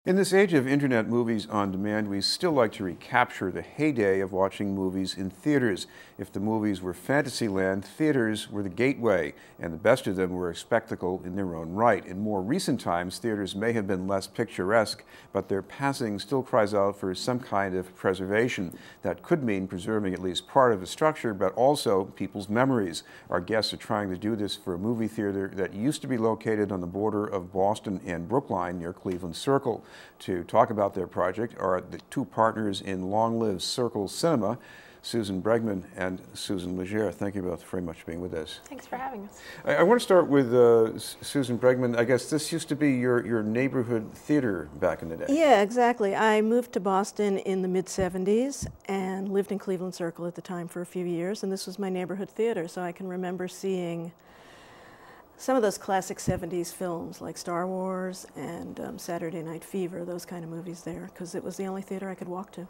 In this age of internet movies on demand, we still like to recapture the heyday of watching movies in theaters. If the movies were Fantasyland, theaters were the gateway, and the best of them were a spectacle in their own right. In more recent times, theaters may have been less picturesque, but their passing still cries out for some kind of preservation. That could mean preserving at least part of the structure, but also people's memories. Our guests are trying to do this for a movie theater that used to be located on the border of Boston and Brookline near Cleveland Circle. To talk about their project are the two partners in Long Live Circle Cinema, Susan Bregman and Susan Legere. Thank you both very much for being with us. Thanks for having us. I want to start with Susan Bregman. I guess this used to be your neighborhood theater back in the day. Yeah, exactly. I moved to Boston in the mid-'70s and lived in Cleveland Circle at the time for a few years, and this was my neighborhood theater, so I can remember seeing some of those classic 70s films like Star Wars and Saturday Night Fever, those kind of movies there, because it was the only theater I could walk to.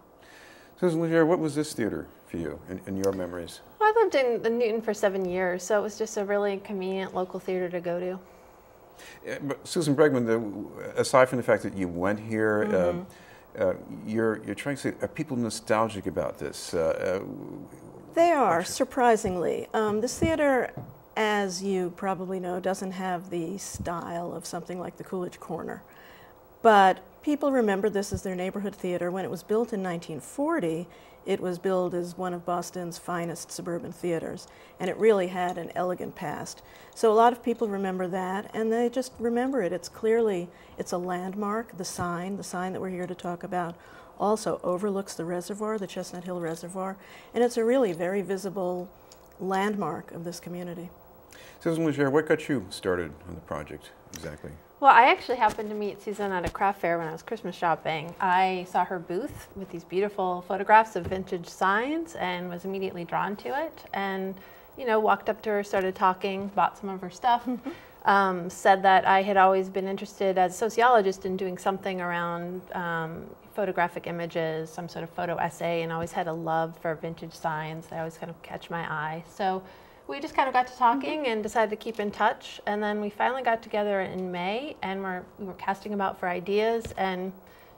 Susan Legere, what was this theater for you in your memories? Well, I lived in Newton for 7 years, so it was just a really convenient local theater to go to. But Susan Bregman, aside from the fact that you went here, you're trying to say, are people nostalgic about this? They are, surprisingly. This theater, as you probably know, doesn't have the style of something like the Coolidge Corner. But people remember this as their neighborhood theater. When it was built in 1940, it was billed as one of Boston's finest suburban theaters, and it really had an elegant past. So a lot of people remember that, and they just remember it. It's a landmark. The sign that we're here to talk about also overlooks the reservoir, the Chestnut Hill Reservoir, and it's a really very visible landmark of this community. Susan Legere, what got you started on the project exactly? Well, I actually happened to meet Susan at a craft fair when I was Christmas shopping. I saw her booth with these beautiful photographs of vintage signs and was immediately drawn to it, and walked up to her, started talking, bought some of her stuff. Said that I had always been interested as a sociologist in doing something around photographic images, some sort of photo essay, and always had a love for vintage signs. They always kind of catch my eye. So we just kind of got to talking and decided to keep in touch. And then we finally got together in May, and we were casting about for ideas and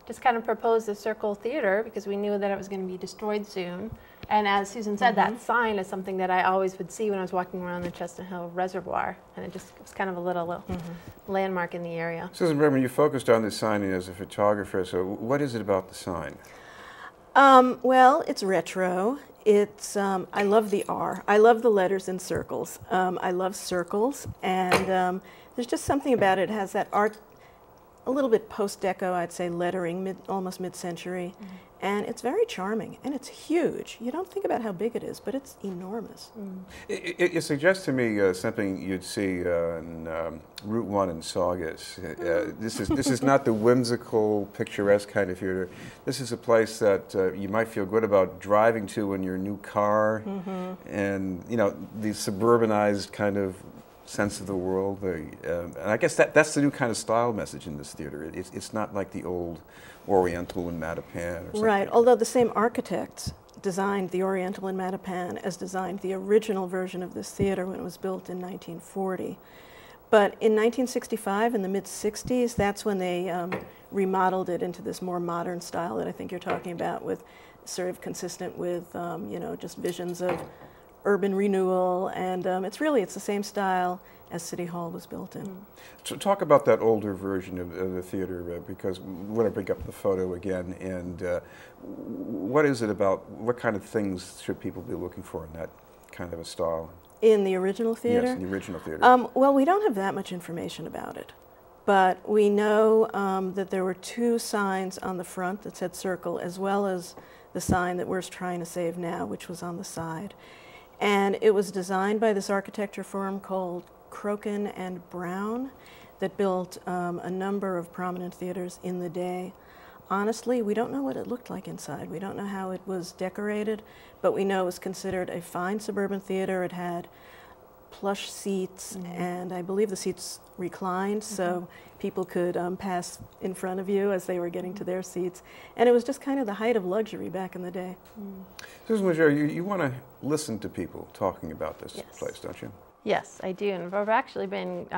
just kind of proposed the Circle Theater because we knew that it was going to be destroyed soon. And as Susan said, that sign is something that I always would see when I was walking around the Chestnut Hill Reservoir, and it was kind of a little landmark in the area. Susan Bregman, you focused on this sign as a photographer, so what is it about the sign? Well, it's retro. I love the R. I love the letters in circles. I love circles, and there's just something about it. It has that art, a little bit post-deco, I'd say, lettering, almost mid-century, and it's very charming, and it's huge. You don't think about how big it is, but it's enormous. It suggests to me something you'd see in Route 1 in Saugus. This is not the whimsical, picturesque kind of theater. This is a place that you might feel good about driving to in your new car, and the suburbanized kind of sense of the world. And I guess that's the new kind of style message in this theater. It's not like the old Oriental in Mattapan or something. Right, although the same architects designed the Oriental in Mattapan as designed the original version of this theater when it was built in 1940. But in 1965, in the mid-'60s, that's when they remodeled it into this more modern style that I think you're talking about, with sort of consistent with just visions of urban renewal, and it's the same style as City Hall was built in. So talk about that older version of the theater, because we want to bring up the photo again, and what is it about, what kind of things should people be looking for in that kind of a style? In the original theater? Yes, in the original theater. Well, we don't have that much information about it, but we know that there were two signs on the front that said Circle, as well as the sign that we're trying to save now, which was on the side. And it was designed by this architecture firm called Crokin and Brown that built a number of prominent theaters in the day. Honestly, we don't know what it looked like inside. We don't know how it was decorated, but we know it was considered a fine suburban theater. It had plush seats, and I believe the seats reclined, so people could pass in front of you as they were getting to their seats. And it was just kind of the height of luxury back in the day. Susan Legere, you want to listen to people talking about this place, don't you? Yes, I do. And we've actually been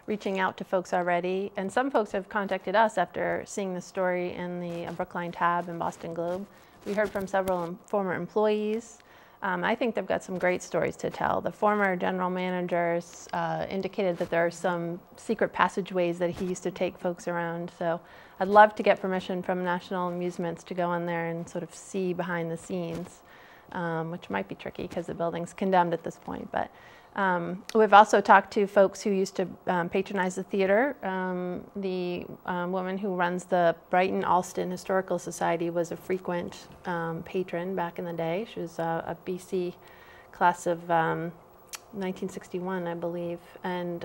reaching out to folks already. And some folks have contacted us after seeing the story in the Brookline Tab and Boston Globe. We heard from several former employees. I think they've got some great stories to tell. The former general managers indicated that there are some secret passageways that he used to take folks around. So I'd love to get permission from National Amusements to go in there and sort of see behind the scenes, which might be tricky because the building's condemned at this point. But we've also talked to folks who used to patronize the theater. The woman who runs the Brighton Alston Historical Society was a frequent patron back in the day. She was a BC class of 1961, I believe, and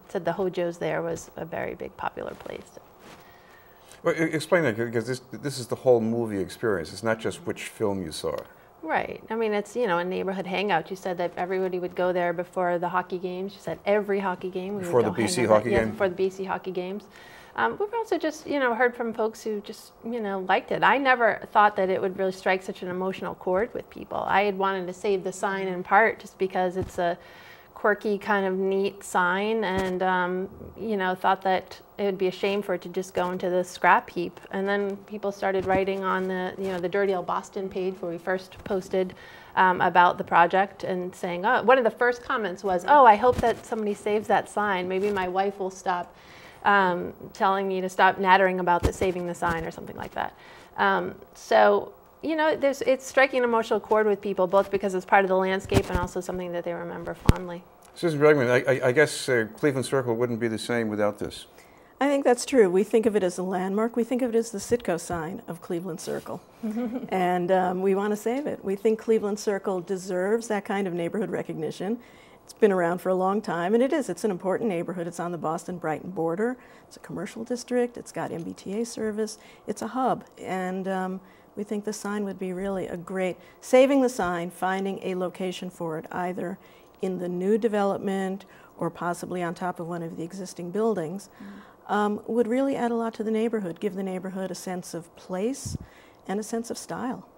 said the Hojo's there was a very big popular place. Well, explain that, because this is the whole movie experience. It's not just which film you saw. Right. I mean, it's, you know, a neighborhood hangout. You said that everybody would go there before the hockey games. You said every hockey game. Before the BC hockey game? Before the BC hockey games. We've also just, you know, heard from folks who just, you know, liked it. I never thought that it would really strike such an emotional chord with people. I had wanted to save the sign in part just because it's a quirky, kind of neat sign, and you know, thought that it would be a shame for it to just go into the scrap heap. And then people started writing on the, you know, the Dirty Old Boston page where we first posted about the project, and saying, oh, one of the first comments was, oh, I hope that somebody saves that sign. Maybe my wife will stop telling me to stop nattering about saving the sign or something like that. So, you know, it's striking an emotional chord with people, both because it's part of the landscape and also something that they remember fondly. Susan Bregman, I guess Cleveland Circle wouldn't be the same without this. I think that's true. We think of it as a landmark. We think of it as the Citgo sign of Cleveland Circle. And we want to save it. We think Cleveland Circle deserves that kind of neighborhood recognition. It's been around for a long time, and it is. It's an important neighborhood. It's on the Boston-Brighton border. It's a commercial district. It's got MBTA service. It's a hub. And we think the sign would be really a great, saving the sign, finding a location for it, either in the new development or possibly on top of one of the existing buildings, would really add a lot to the neighborhood, give the neighborhood a sense of place and a sense of style.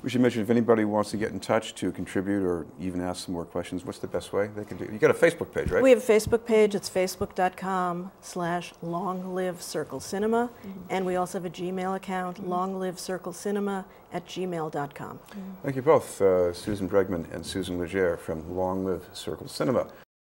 We should mention, if anybody wants to get in touch to contribute or even ask some more questions, what's the best way they can do? You got a Facebook page, right? We have a Facebook page. It's facebook.com/longlivecirclecinema. And we also have a Gmail account, longlivecirclecinema@gmail.com. Thank you both, Susan Bregman and Susan Legere from Long Live Circle Cinema.